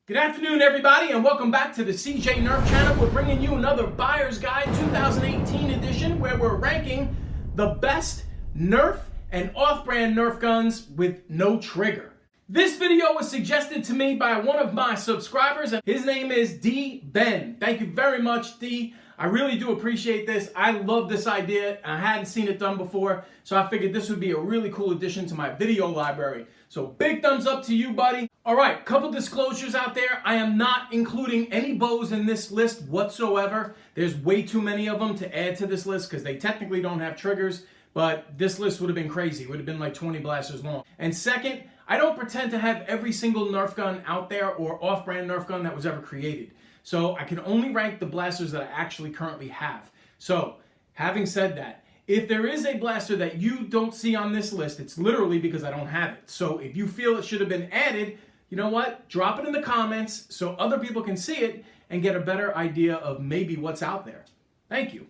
Good afternoon, everybody, and welcome back to the Cj Nerf channel. We're bringing you another Buyer's Guide 2018 edition where we're ranking the best Nerf and off-brand Nerf guns with no trigger. This video was suggested to me by one of my subscribers, and his name is D. Ben. Thank you very much, D. I really do appreciate this. I love this idea. I hadn't seen it done before, so I figured this would be a really cool addition to my video library. So big thumbs up to you, buddy. All right, couple disclosures out there. I am not including any bows in this list whatsoever. There's way too many of them to add to this list because they technically don't have triggers, but this list would have been crazy. It would have been like 20 blasters long. And second, I don't pretend to have every single Nerf gun out there or off-brand Nerf gun that was ever created. So I can only rank the blasters that I actually currently have. So having said that, if there is a blaster that you don't see on this list, it's literally because I don't have it. So if you feel it should have been added, you know what? Drop it in the comments so other people can see it and get a better idea of maybe what's out there. Thank you.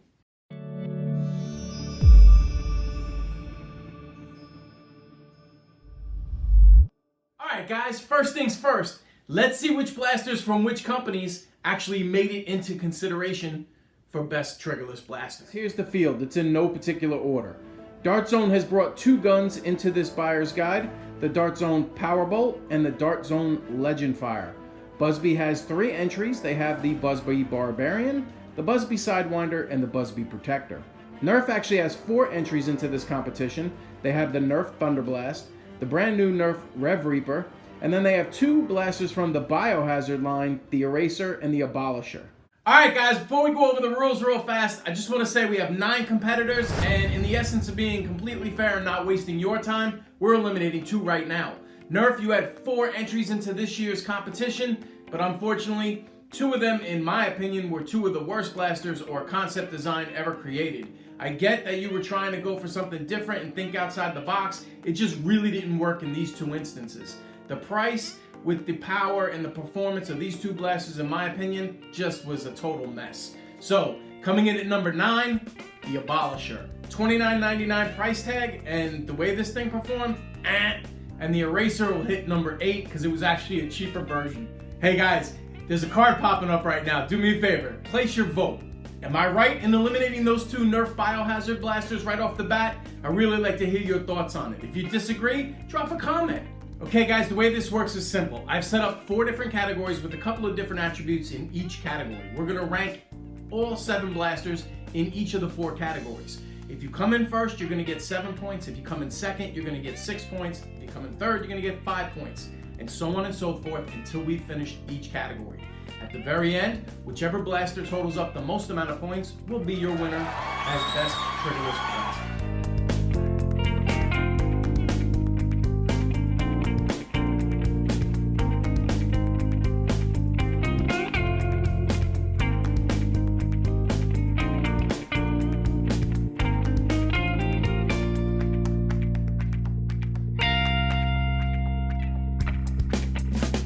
All right, guys, first things first. Let's see which blasters from which companies actually made it into consideration for best triggerless blaster. Here's the field. It's in no particular order. Dart Zone has brought two guns into this buyer's guide, the Dart Zone Powerbolt and the Dart Zone Legend Fire. Busby has three entries. They have the Busby Barbarian, the Busby Sidewinder, and the Busby Protector. Nerf actually has four entries into this competition. They have the Nerf Thunderblast, the brand new Nerf Rev Reaper, and then they have two blasters from the Biohazard line, the Eraser and the Abolisher. All right, guys, before we go over the rules real fast, I just want to say we have 9 competitors, and in the essence of being completely fair and not wasting your time, we're eliminating 2 right now. Nerf, you had 4 entries into this year's competition, but unfortunately, 2 of them, in my opinion, were 2 of the worst blasters or concept design ever created. I get that you were trying to go for something different and think outside the box. It just really didn't work in these 2 instances. The price with the power and the performance of these 2 blasters, in my opinion, just was a total mess. So, coming in at number 9, the Abolisher. $29.99 price tag, and the way this thing performed, and the Eraser will hit number 8 because it was actually a cheaper version. Hey guys, there's a card popping up right now. Do me a favor, place your vote. Am I right in eliminating those 2 Nerf Biohazard blasters right off the bat? I really like to hear your thoughts on it. If you disagree, drop a comment. Okay guys, the way this works is simple. I've set up 4 different categories with a couple of different attributes in each category. We're gonna rank all 7 blasters in each of the 4 categories. If you come in first, you're gonna get 7 points. If you come in second, you're gonna get 6 points. If you come in third, you're gonna get 5 points. And so on and so forth until we've finished each category. At the very end, whichever blaster totals up the most amount of points will be your winner as best triggerless blaster.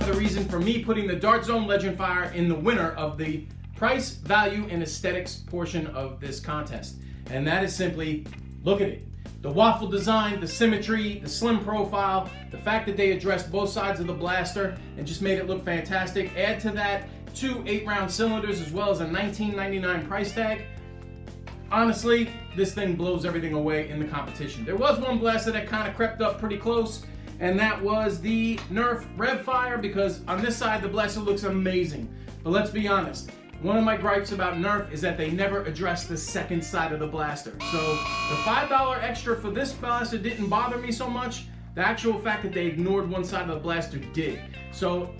The reason for me putting the Dart Zone Legend Fire in the winner of the price, value, and aesthetics portion of this contest. And that is simply, look at it. The waffle design, the symmetry, the slim profile, the fact that they addressed both sides of the blaster and just made it look fantastic. Add to that 2 8-round cylinders as well as a $19.99 price tag. Honestly, this thing blows everything away in the competition. There was one blaster that kind of crept up pretty close, and that was the Nerf Rev Fire, because on this side the blaster looks amazing. But let's be honest, one of my gripes about Nerf is that they never address the second side of the blaster. So the $5 extra for this blaster didn't bother me so much. The actual fact that they ignored one side of the blaster did. So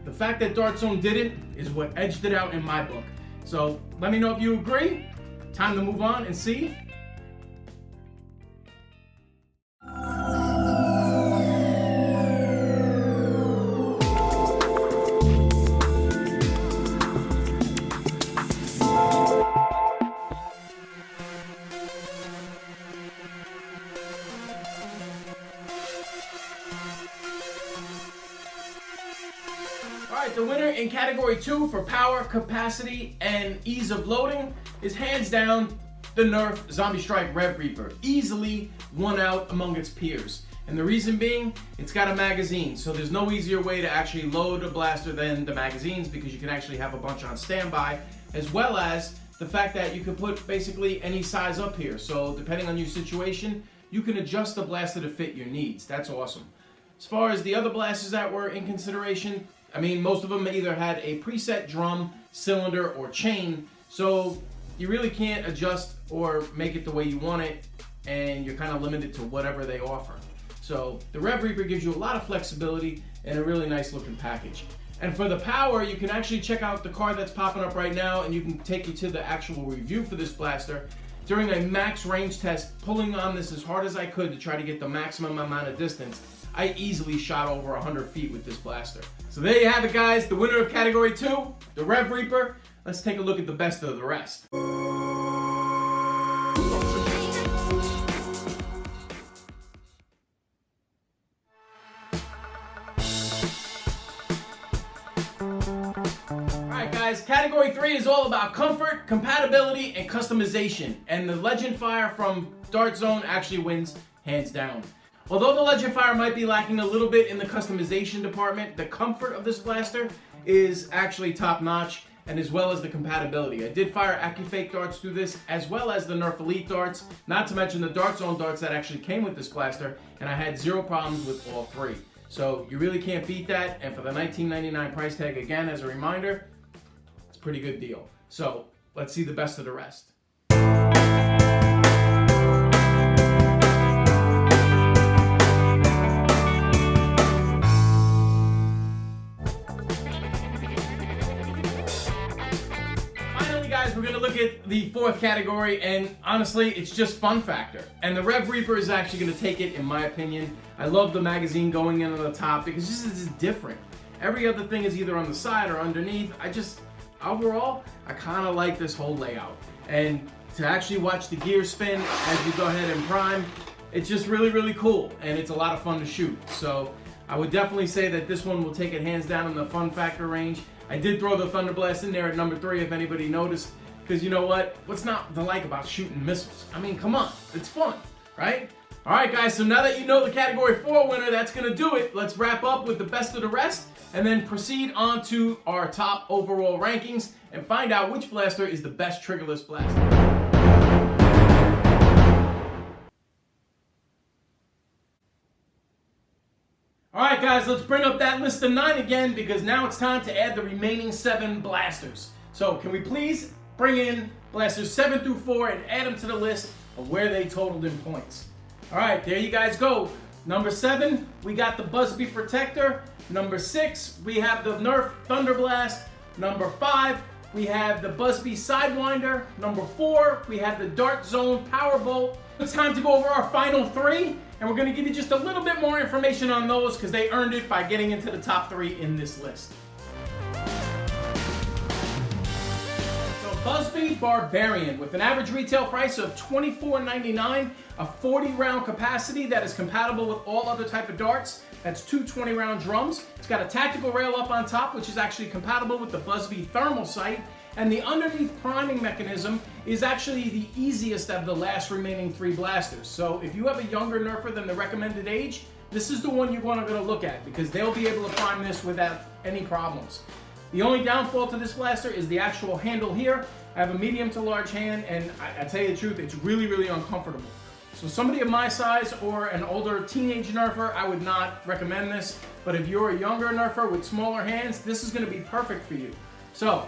the fact that Dart Zone didn't is what edged it out in my book. So let me know if you agree. Time to move on and see. Alright, the winner in category 2 for power, capacity, and ease of loading is hands down the Nerf Zombie Strike Rev Reaper. Easily won out among its peers. And the reason being, it's got a magazine. So there's no easier way to actually load a blaster than the magazines, because you can actually have a bunch on standby, as well as the fact that you can put basically any size up here. So depending on your situation, you can adjust the blaster to fit your needs. That's awesome. As far as the other blasters that were in consideration, I mean, most of them either had a preset drum, cylinder, or chain, so you really can't adjust or make it the way you want it, and you're kind of limited to whatever they offer. So the Rev Reaper gives you a lot of flexibility and a really nice looking package. And for the power, you can actually check out the card that's popping up right now, and you can take you to the actual review for this blaster. During a max range test, pulling on this as hard as I could to try to get the maximum amount of distance, I easily shot over 100 feet with this blaster. So there you have it, guys. The winner of Category 2, the Rev Reaper. Let's take a look at the best of the rest. Alright guys, Category 3 is all about comfort, compatibility, and customization. And the Legend Fire from Dart Zone actually wins hands down. Although the Legend Fire might be lacking a little bit in the customization department, the comfort of this blaster is actually top notch, and as well as the compatibility. I did fire AccuFake darts through this, as well as the Nerf Elite darts, not to mention the Dart Zone darts that actually came with this blaster, and I had zero problems with all three. So you really can't beat that, and for the $19.99 price tag, again, as a reminder, it's a pretty good deal. So let's see the best of the rest. We're going to look at the fourth category, and honestly, it's just fun factor. And the Rev Reaper is actually going to take it, in my opinion. I love the magazine going in on the top because this is different. Every other thing is either on the side or underneath. Overall, I kind of like this whole layout. And to actually watch the gear spin as you go ahead and prime, it's just really, really cool. And it's a lot of fun to shoot. So I would definitely say that this one will take it hands down in the fun factor range. I did throw the Thunder Blast in there at number 3, if anybody noticed, because you know what? What's not to like about shooting missiles? I mean, come on, it's fun, right? All right, guys, so now that you know the Category 4 winner, that's going to do it. Let's wrap up with the best of the rest, and then proceed on to our top overall rankings and find out which blaster is the best triggerless blaster. Alright guys, let's bring up that list of 9 again, because now it's time to add the remaining 7 blasters. So can we please bring in blasters 7 through 4 and add them to the list of where they totaled in points. Alright, there you guys go. Number 7, we got the Busby Protector. Number 6, we have the Nerf Thunder Blast. Number 5, we have the Busby Sidewinder. Number 4, we have the Dart Zone Powerbolt. It's time to go over our final 3. And we're going to give you just a little bit more information on those because they earned it by getting into the top 3 in this list. So Busby Barbarian, with an average retail price of $24.99, a 40-round capacity that is compatible with all other type of darts. That's 2 20-round drums. It's got a tactical rail up on top, which is actually compatible with the Busby thermal sight. And the underneath priming mechanism is actually the easiest of the last remaining 3 blasters. So if you have a younger Nerfer than the recommended age, this is the one you want to go look at because they'll be able to prime this without any problems. The only downfall to this blaster is the actual handle here. I have a medium to large hand, and I tell you the truth, it's really, really uncomfortable. So somebody of my size or an older teenage Nerfer, I would not recommend this. But if you're a younger Nerfer with smaller hands, this is going to be perfect for you. So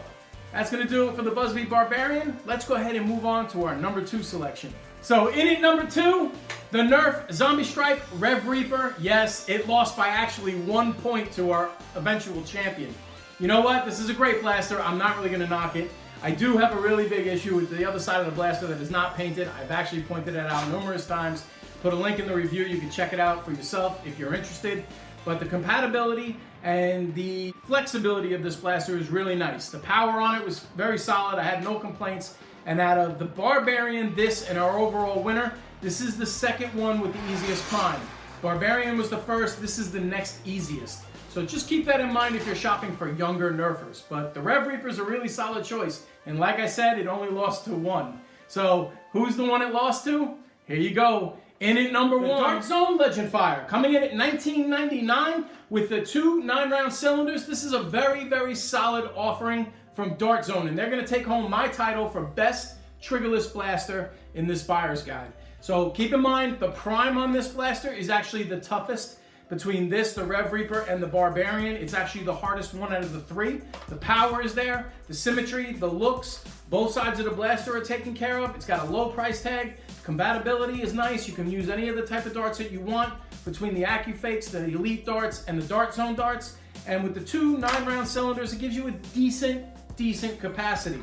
that's going to do it for the Busby Barbarian. Let's go ahead and move on to our number 2 selection. So in at number 2, the Nerf Zombie Stripe Rev Reaper. Yes, it lost by actually 1 point to our eventual champion. You know what? This is a great blaster. I'm not really going to knock it. I do have a really big issue with the other side of the blaster that is not painted. I've actually pointed it out numerous times. Put a link in the review. You can check it out for yourself if you're interested. But the compatibility and the flexibility of this blaster is really nice. The power on it was very solid. I had no complaints. And out of the Barbarian, this, and our overall winner, this is the second one with the easiest prime. Barbarian was the first. This is the next easiest. So just keep that in mind if you're shopping for younger Nerfers. But the Rev Reaper is a really solid choice. And like I said, it only lost to 1. So who's the one it lost to? Here you go. In at number 1, Dart Zone Legend Fire, coming in at $19.99 with the 2 9-round cylinders. This is a very, very solid offering from Dart Zone, and they're going to take home my title for best triggerless blaster in this buyer's guide. So keep in mind, the prime on this blaster is actually the toughest. Between this, the Rev Reaper, and the Barbarian, it's actually the hardest one out of the 3. The power is there, the symmetry, the looks, both sides of the blaster are taken care of. It's got a low price tag. Compatibility is nice. You can use any of the type of darts that you want between the AccuFakes, the Elite darts, and the Dart Zone darts. And with the 2 9-round cylinders, it gives you a decent capacity.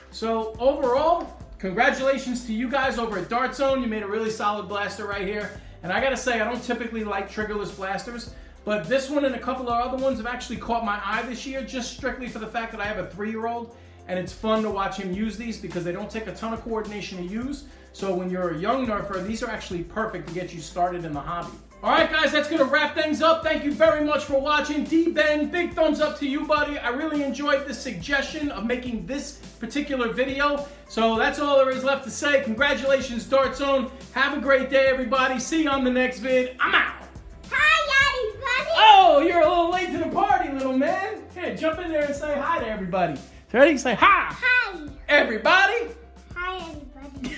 So overall, congratulations to you guys over at Dart Zone. You made a really solid blaster right here. And I gotta say, I don't typically like triggerless blasters, but this one and a couple of other ones have actually caught my eye this year, just strictly for the fact that I have a 3-year-old, and it's fun to watch him use these because they don't take a ton of coordination to use. So when you're a young Nerfer, these are actually perfect to get you started in the hobby. All right, guys, that's gonna wrap things up. Thank you very much for watching. D-Ben, big thumbs up to you, buddy. I really enjoyed this suggestion of making this particular video. So that's all there is left to say. Congratulations, Dart Zone. Have a great day, everybody. See you on the next vid. I'm out. Hi, everybody. Oh, you're a little late to the party, little man. Here, jump in there and say hi to everybody. Ready? Say hi. Hi. Everybody. Hi, everybody.